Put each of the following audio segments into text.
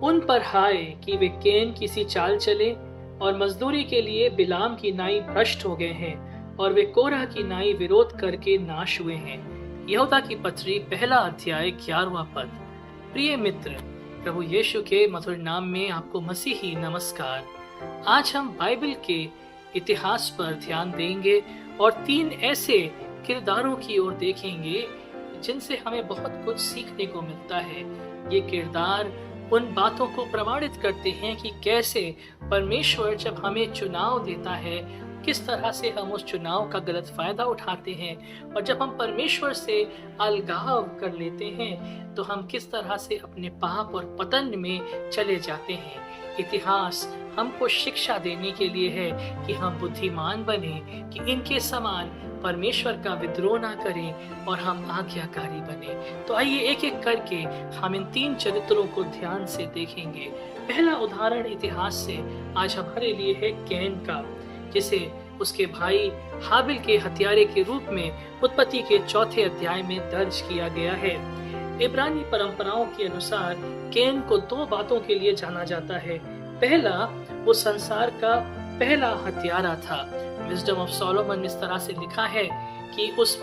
उन पर हाय कि वे कैन की सी चाल चले और मजदूरी के लिए बिलाम की नाई भ्रष्ट हो गए हैं और वे कोरह की नाई विरोध करके नाश हुए हैं। यहूदा की पत्री पहला अध्याय 11वां पद। प्रिय मित्र, प्रभु यीशु के मधुर नाम में आपको मसीही नमस्कार। आज हम बाइबल के इतिहास पर ध्यान देंगे और 3 ऐसे किरदारों की ओर देखेंगे जिनसे हमें बहुत कुछ सीखने को मिलता है। ये किरदार उन बातों को प्रमाणित करते हैं कि कैसे परमेश्वर जब हमें चुनाव देता है, किस तरह से हम उस चुनाव का गलत फायदा उठाते हैं, और जब हम परमेश्वर से अलगाव कर लेते हैं तो हम किस तरह से अपने पाप और पतन में चले जाते हैं। इतिहास हमको शिक्षा देने के लिए है कि हम बुद्धिमान बने, कि इनके समान परमेश्वर का विद्रोह ना करें और हम आज्ञाकारी बने। तो आइए एक एक करके हम इन 3 चरित्रों को ध्यान से देखेंगे। पहला उदाहरण इतिहास से आज हमारे लिए है कैन का, जिसे उसके भाई हाबिल के हत्यारे के रूप में उत्पत्ति के 4थे अध्याय में दर्ज किया गया है। इब्रानी परंपराओं के अनुसार कैन को 2 बातों के लिए जाना जाता है। पहला, वो संसार का पहला हत्यारा था। विजडम ऑफ सोलोमन में इस तरह से लिखा है कि उस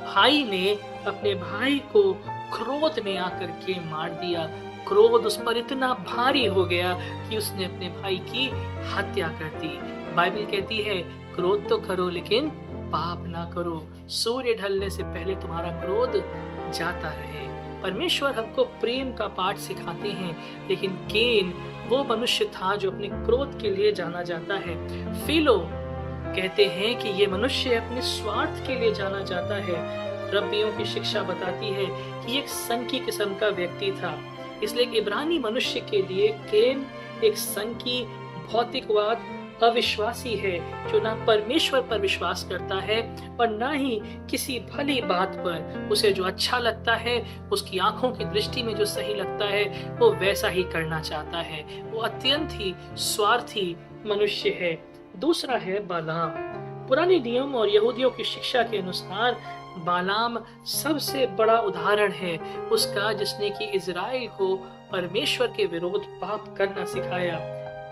भाई ने अपने भाई को क्रोध में आकर के मार दिया। क्रोध उस पर इतना भारी हो गया कि उसने अपने भाई की हत्या कर दी। बाइबल कहती है, क्रोध तो करो लेकिन पाप ना करो, सूर्य ढलने से पहले तुम्हारा क्रोध जाता रहे। परमेश्वर हमको प्रेम का पाठ सिखाते हैं, लेकिन कैन वो मनुष्य था जो अपने क्रोध के लिए जाना जाता है। फिलो कहते हैं कि ये मनुष्य अपने स्वार्थ के लिए जाना जाता है। रब्बियों की शिक्षा बताती है कि एक संकी किस्म का व्यक्ति था। इसलिए एक इब्रानी मनुष्य के लिए कैन एक संकी, भौतिकवाद, अविश्वासी है, जो ना परमेश्वर पर विश्वास करता है और ना ही किसी भली बात पर उसे जो अच्छा लगता है, उसकी आंखों की दृष्टि में जो सही लगता है, वो वैसा ही करना चाहता है। वो अत्यंत ही स्वार्थी मनुष्य है। दूसरा है बालाम। पुराने नियम और यहूदियों की शिक्षा के अनुसार बालाम सबसे बड़ा उदाहरण है उसका, जिसने कि इजराइल को परमेश्वर के विरोध पाप करना सिखाया।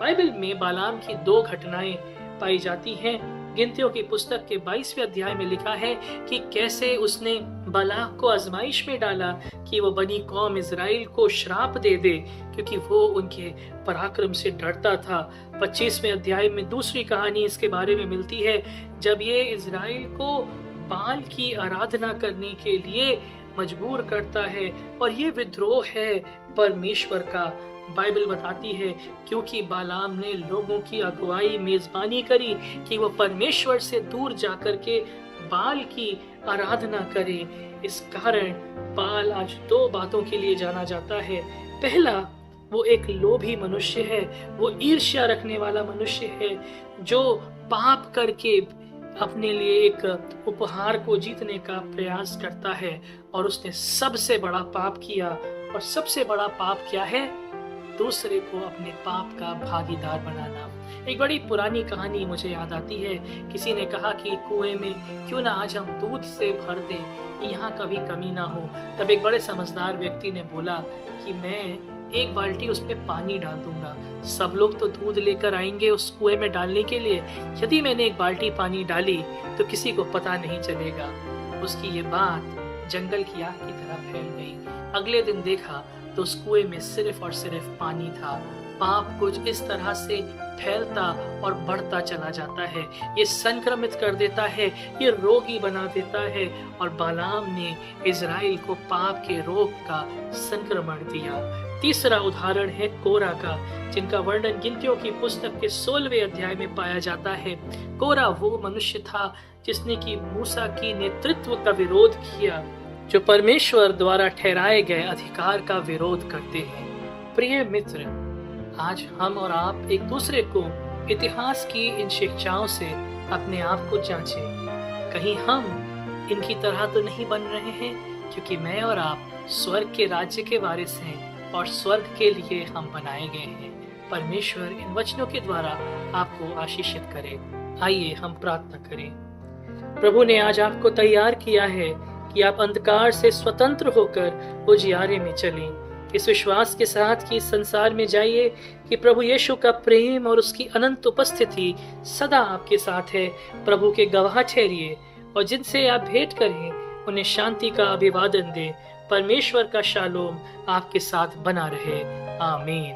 बाइबल में बालाम की 2 घटनाएं पाई जाती हैं। गिनतियों की पुस्तक के 22वें अध्याय में लिखा है कि कैसे उसने बालाक को आजमाइश में डाला कि वो बनी कौम इजराइल को श्राप दे दे, क्योंकि वो उनके पराक्रम से डरता था। 25वें अध्याय में दूसरी कहानी इसके बारे में मिलती है, जब ये इजराइल को बाल की आराधना करने के लिए मजबूर करता है, और ये विद्रोह है परमेश्वर का। बाइबल बताती है क्योंकि बालाम ने लोगों की अगुवाई मेजबानी करी कि वो परमेश्वर से दूर जाकर के बाल की आराधना करे। इस कारण बाल आज 2 बातों के लिए जाना जाता है। पहला, वो एक लोभी मनुष्य है, वो ईर्ष्या रखने वाला मनुष्य है, जो पाप करके अपने लिए एक उपहार को जीतने का प्रयास करता है, और उसने सबसे बड़ा पाप किया। और सबसे बड़ा पाप क्या है? दूसरे को अपने पाप का भागीदार बनाना। एक बड़ी पुरानी कहानी मुझे याद आती है। किसी ने कहा कि कुएं में क्यों ना आज हम दूध से भर दें, यहाँ कभी कमी ना हो। तब एक बड़े समझदार व्यक्ति ने बोला कि मैं 1 बाल्टी उस पे पानी डाल दूंगा, सब लोग तो दूध लेकर आएंगे उस कुएं में डालने के लिए। यदि मैंने 1 बाल्टी पानी डाली तो किसी को पता नहीं चलेगा। उसकी ये बात जंगल की आग की तरह फैल गई। अगले दिन देखा तो उस कुएं में सिर्फ और सिर्फ पानी था। पाप कुछ इस तरह से फैलता और बढ़ता चला जाता है। ये संक्रमित कर देता है, ये रोगी बना देता है, और बालाम ने इजराइल को पाप के रोग का संक्रमण दिया। तीसरा उदाहरण है कोरा का, जिनका वर्णन गिनतियों की पुस्तक के 16वें अध्याय में पाया जाता है। कोरा वो मनुष्य था जिसने कि मूसा की नेतृत्व का विरोध किया, जो परमेश्वर द्वारा ठहराए गए अधिकार का विरोध करते हैं। प्रिय मित्र, आज हम और आप एक दूसरे को इतिहास की इन शिक्षाओं से अपने आप को जांचें। कहीं हम इनकी तरह तो नहीं बन रहे हैं, क्योंकि मैं और आप स्वर्ग के राज्य के वारिस हैं और स्वर्ग के लिए हम बनाए गए हैं। परमेश्वर इन वचनों के द्वारा आपको आशीषित करे। आइए हम प्रार्थना करें। प्रभु ने आज आपको तैयार किया है कि आप अंधकार से स्वतंत्र होकर उजियारे में चलें। इस विश्वास के साथ कि इस संसार में जाइए कि प्रभु यीशु का प्रेम और उसकी अनंत उपस्थिति सदा आपके साथ है। प्रभु के गवाह ठहरिए और जिनसे आप भेंट करें उन्हें शांति का अभिवादन दें। परमेश्वर का शालोम आपके साथ बना रहे। आमीन।